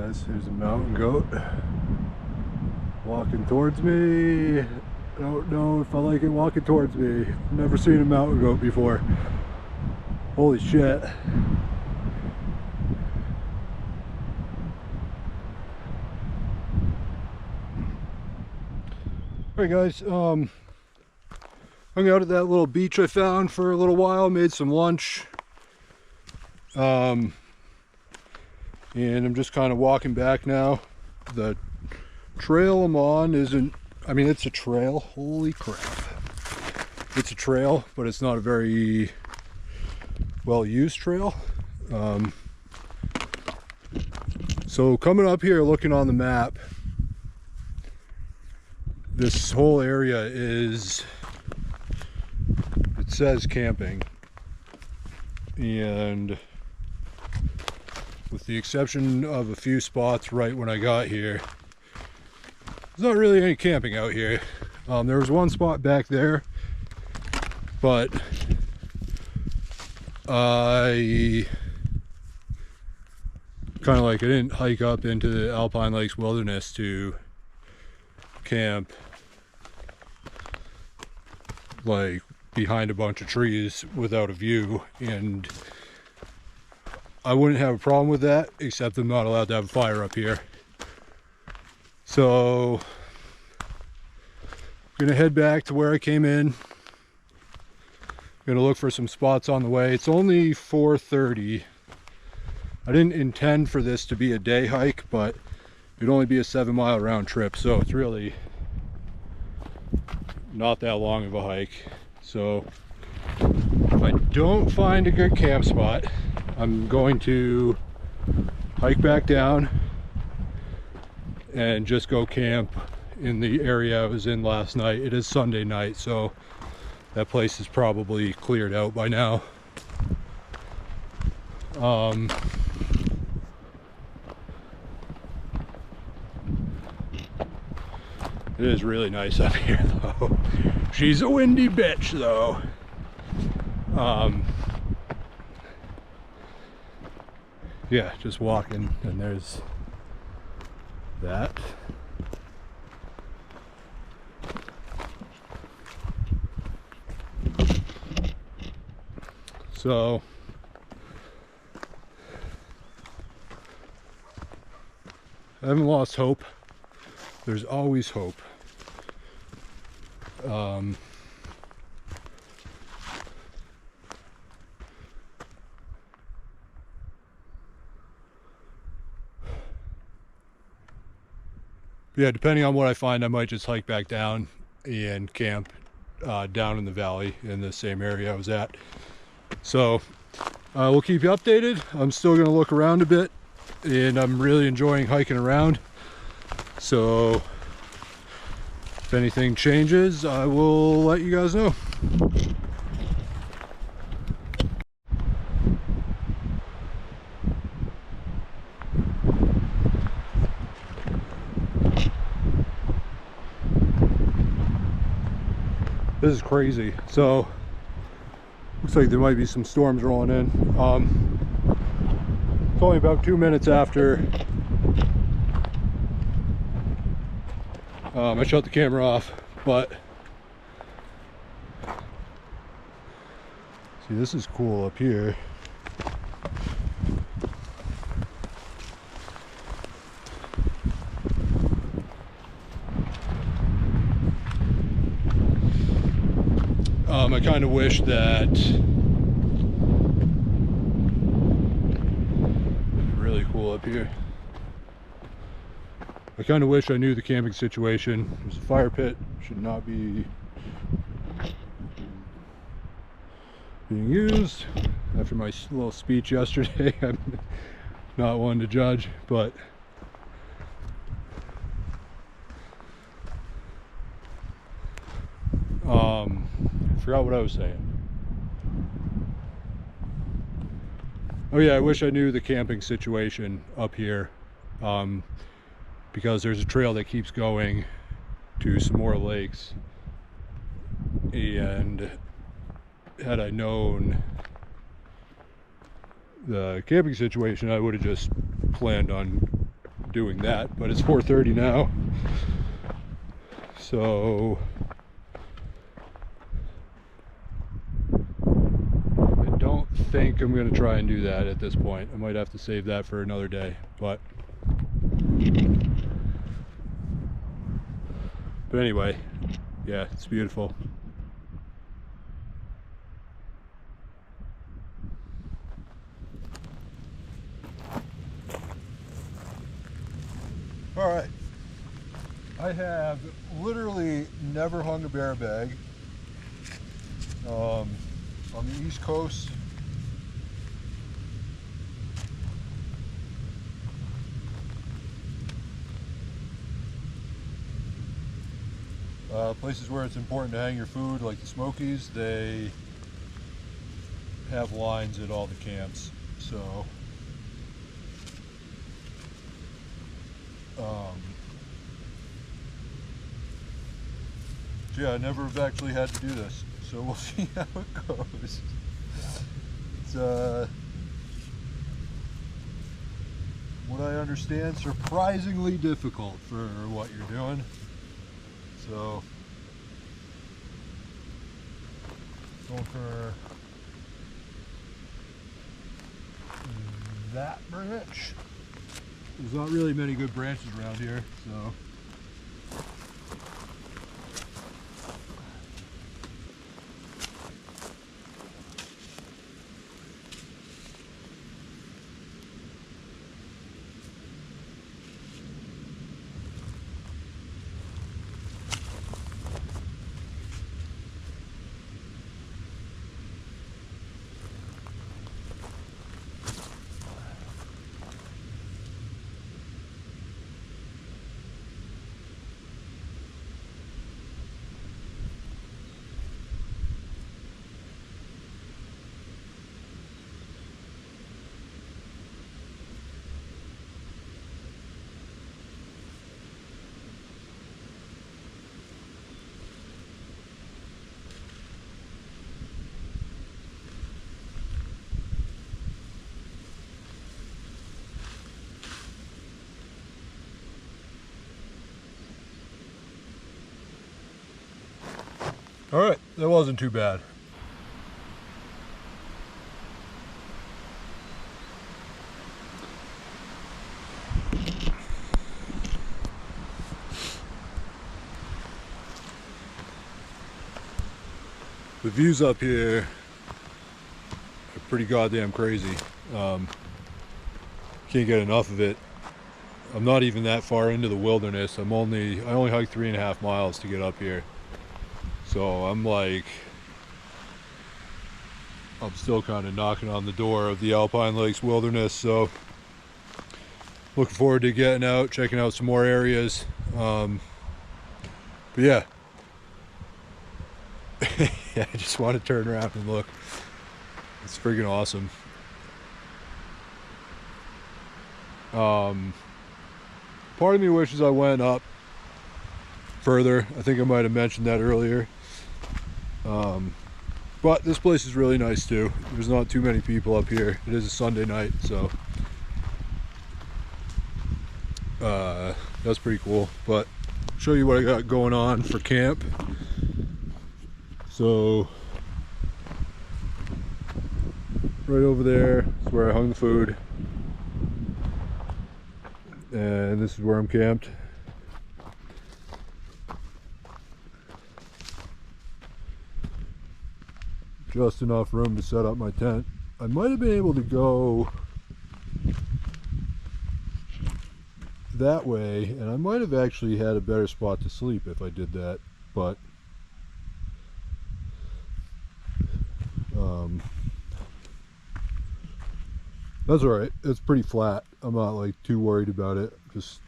guys, there's a mountain goat walking towards me. I don't know if I like it walking towards me. I've never seen a mountain goat before. Holy shit. Alright guys, hung out at that little beach I found for a little while, made some lunch. And I'm just kind of walking back now. The trail I'm on isn't, I mean, it's a trail. Holy crap. It's a trail, but it's not a very well-used trail. So coming up here, looking on the map, this whole area is, it says camping. And with the exception of a few spots right when I got here, there's not really any camping out here. There was one spot back there, but I kind of like, I didn't hike up into the Alpine Lakes Wilderness to camp like behind a bunch of trees without a view, and I wouldn't have a problem with that, except I'm not allowed to have a fire up here. So I'm gonna head back to where I came in. Gonna look for some spots on the way. It's only 4:30. I didn't intend for this to be a day hike, but it'd only be a 7-mile round trip, so it's really not that long of a hike. So if I don't find a good camp spot, I'm going to hike back down and just go camp in the area I was in last night. It is Sunday night, so that place is probably cleared out by now. It is really nice up here though. She's a windy bitch though. Yeah, just walking, and there's that. So I haven't lost hope. There's always hope. Yeah, depending on what I find, I might just hike back down and camp down in the valley in the same area I was at. So we'll keep you updated. I'm still going to look around a bit, and I'm really enjoying hiking around. So if anything changes, I will let you guys know. This is crazy. So looks like there might be some storms rolling in. It's only about 2 minutes after I shut the camera off, but see, this is cool up here. I kind of wish that, really cool up here. I kind of wish I knew the camping situation. There's a fire pit, should not be being used. After my little speech yesterday, I'm not one to judge, but I forgot what I was saying. Oh yeah, I wish I knew the camping situation up here, because there's a trail that keeps going to some more lakes, and had I known the camping situation, I would have just planned on doing that, but it's 4:30 now, so I don't think I'm going to try and do that at this point. I might have to save that for another day, but anyway, yeah, it's beautiful. All right, I have literally never hung a bear bag on the East Coast. Places where it's important to hang your food, like the Smokies, they have lines at all the camps. So yeah, I never have actually had to do this, so we'll see how it goes. It's what I understand, surprisingly difficult for what you're doing. So going for that branch. There's not really many good branches around here, so all right, that wasn't too bad. The views up here are pretty goddamn crazy. Can't get enough of it. I'm not even that far into the wilderness. I only hiked 3.5 miles to get up here. So I'm still kind of knocking on the door of the Alpine Lakes Wilderness. So looking forward to getting out, checking out some more areas. But yeah. Yeah, I just want to turn around and look. It's freaking awesome. Part of me wishes I went up further. I think I might have mentioned that earlier. But this place is really nice too. There's not too many people up here. It is a Sunday night, so that's pretty cool. But I'll show you what I got going on for camp. So right over there is where I hung the food, and this is where I'm camped. Just enough room to set up my tent. I might have been able to go that way, and I might have actually had a better spot to sleep if I did that, but that's alright. It's pretty flat. I'm not like too worried about it. Just,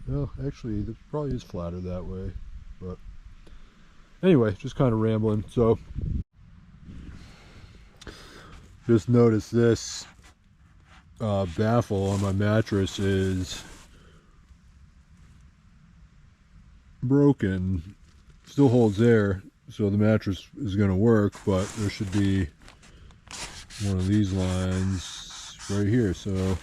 well, actually it probably is flatter that way, but anyway, just kind of rambling. So just notice this baffle on my mattress is broken. Still holds air, so the mattress is going to work, but there should be one of these lines right here. So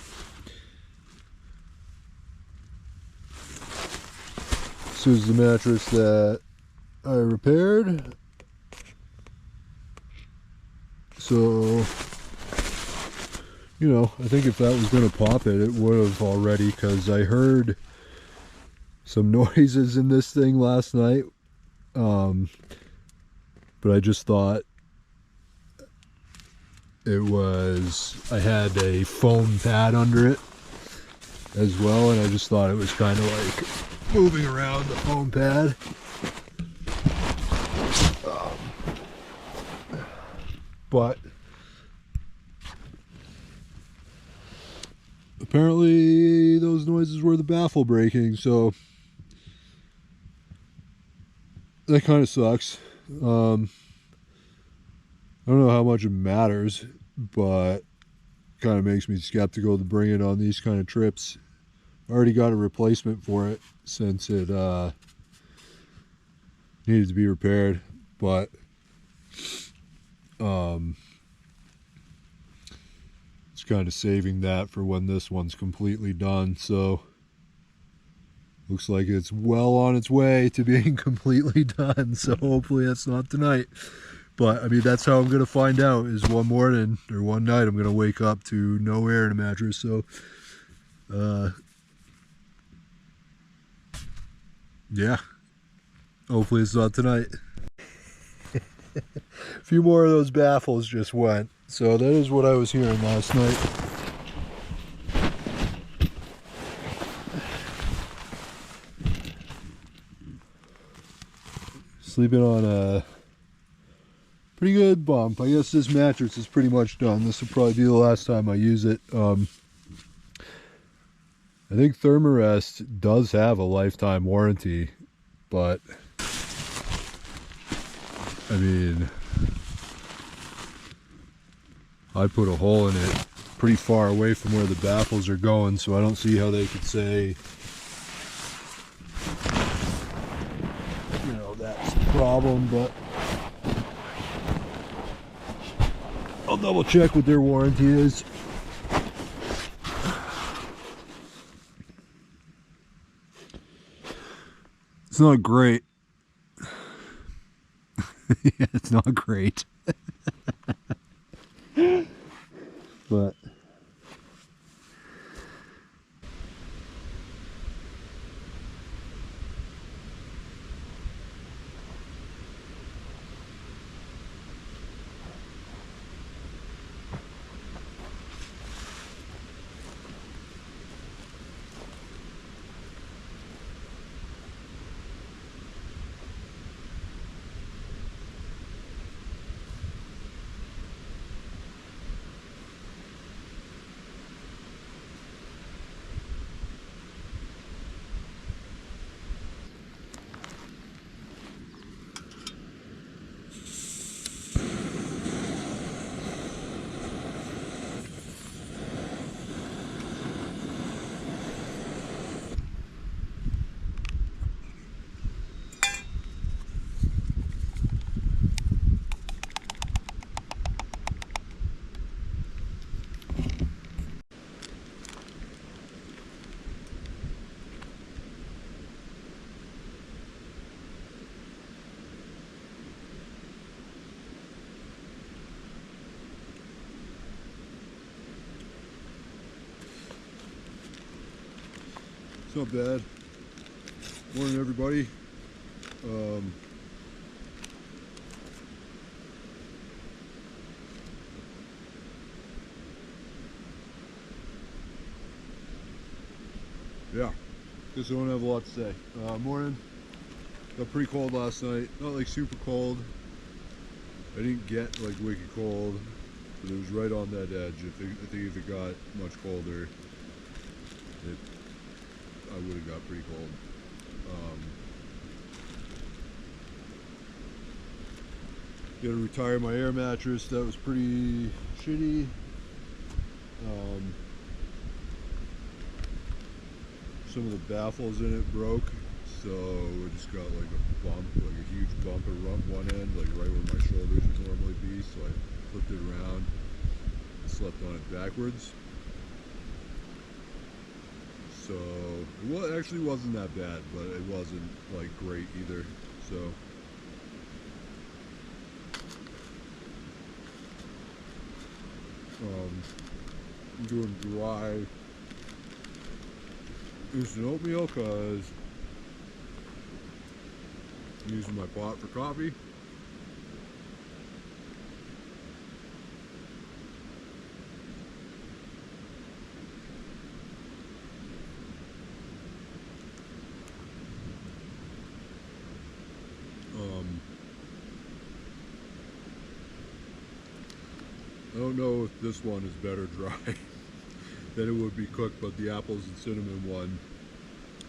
This is the mattress that I repaired. So, you know, I think if that was going to pop it, it would have already, because I heard some noises in this thing last night. But I just thought it was, I had a foam pad under it as well, and I just thought it was kind of like moving around the foam pad. But apparently those noises were the baffle breaking, so that kind of sucks. I don't know how much it matters, but kind of makes me skeptical to bring it on these kind of trips. I already got a replacement for it since it needed to be repaired, but it's kind of saving that for when this one's completely done. So looks like it's well on its way to being completely done, so hopefully that's not tonight. But I mean, that's how I'm gonna find out, is one morning or one night I'm gonna wake up to no air in the mattress. So yeah, hopefully it's not tonight. A few more of those baffles just went, so that is what I was hearing last night. Sleeping on a pretty good bump. I guess this mattress is pretty much done. This will probably be the last time I use it. I think Thermarest does have a lifetime warranty, but I mean, I put a hole in it pretty far away from where the baffles are going, so I don't see how they could say, you know, that's the problem. But I'll double check what their warranty is. It's not great. Yeah, it's not great. But it's not bad. Morning, everybody. Yeah, guess I don't have a lot to say. Morning. Got pretty cold last night. Not like super cold. I didn't get like wicked cold, but it was right on that edge. I think if it got much colder, I would have got pretty cold. Got to retire my air mattress. That was pretty shitty. Some of the baffles in it broke, so I just got like a bump, like a huge bump around one end, like right where my shoulders would normally be. So I flipped it around and slept on it backwards. So it actually wasn't that bad, but it wasn't like great either. So I'm doing dry instant oatmeal because I'm using my pot for coffee. I don't know if this one is better dry than it would be cooked, but the apples and cinnamon one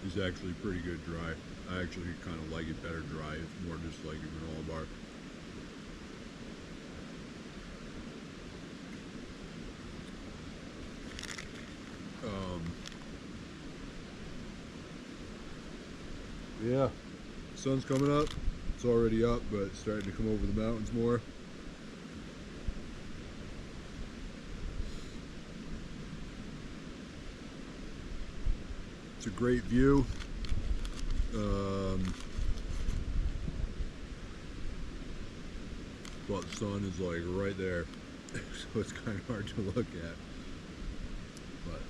is actually pretty good dry. I actually kind of like it better dry. It's more just like a granola bar. Yeah, sun's coming up. It's already up, but it's starting to come over the mountains more. It's a great view. But the sun is like right there, so it's kind of hard to look at. But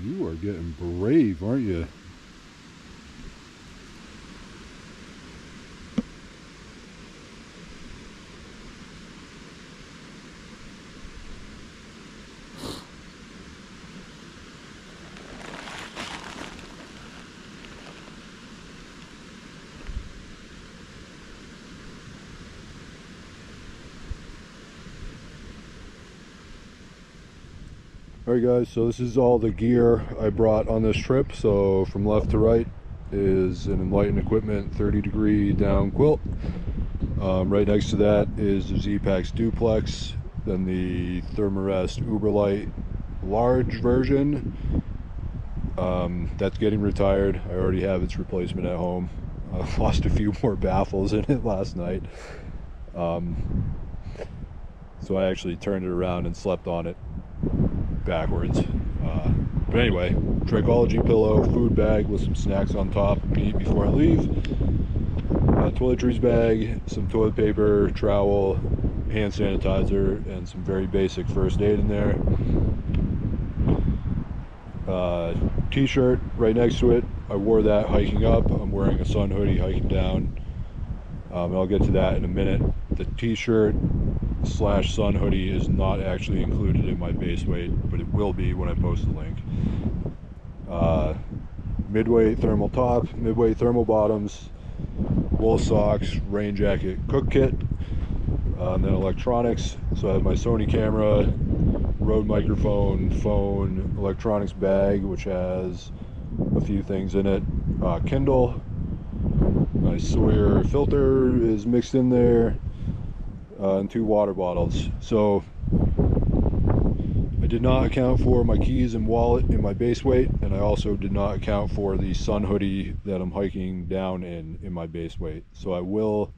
you are getting brave, aren't you? Alright guys, so this is all the gear I brought on this trip. So from left to right is an Enlightened Equipment 30-degree down quilt. Right next to that is the Z-Packs Duplex, then the Thermarest Uberlight large version. That's getting retired. I already have its replacement at home. I lost a few more baffles in it last night. So I actually turned it around and slept on it backwards. But anyway, Tricology pillow, food bag with some snacks on top to eat before I leave. Toiletries bag, some toilet paper, trowel, hand sanitizer, and some very basic first aid in there. T-shirt right next to it. I wore that hiking up. I'm wearing a sun hoodie hiking down. And I'll get to that in a minute. The t-shirt / sun hoodie is not actually included in my base weight, but it will be when I post the link. Midweight thermal top, midweight thermal bottoms, wool socks, rain jacket, cook kit, and then electronics. So I have my Sony camera, Rode microphone, phone, electronics bag, which has a few things in it, Kindle, my Sawyer filter is mixed in there, and 2 water bottles. So I did not account for my keys and wallet in my base weight, and I also did not account for the sun hoodie that I'm hiking down in my base weight. So I will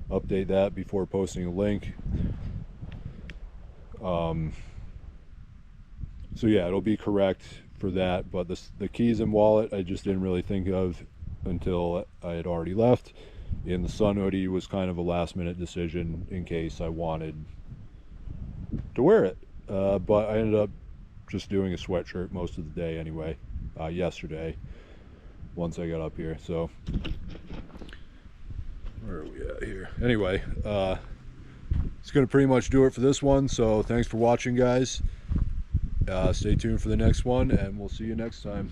update that before posting a link. So yeah, it'll be correct for that, but the keys and wallet I just didn't really think of until I had already left, and the sun hoodie was kind of a last minute decision in case I wanted to wear it. But I ended up just doing a sweatshirt most of the day anyway, yesterday, once I got up here. So where are we at here? Anyway, it's gonna pretty much do it for this one. So thanks for watching, guys. Stay tuned for the next one, and we'll see you next time.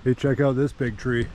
Hey, check out this big tree.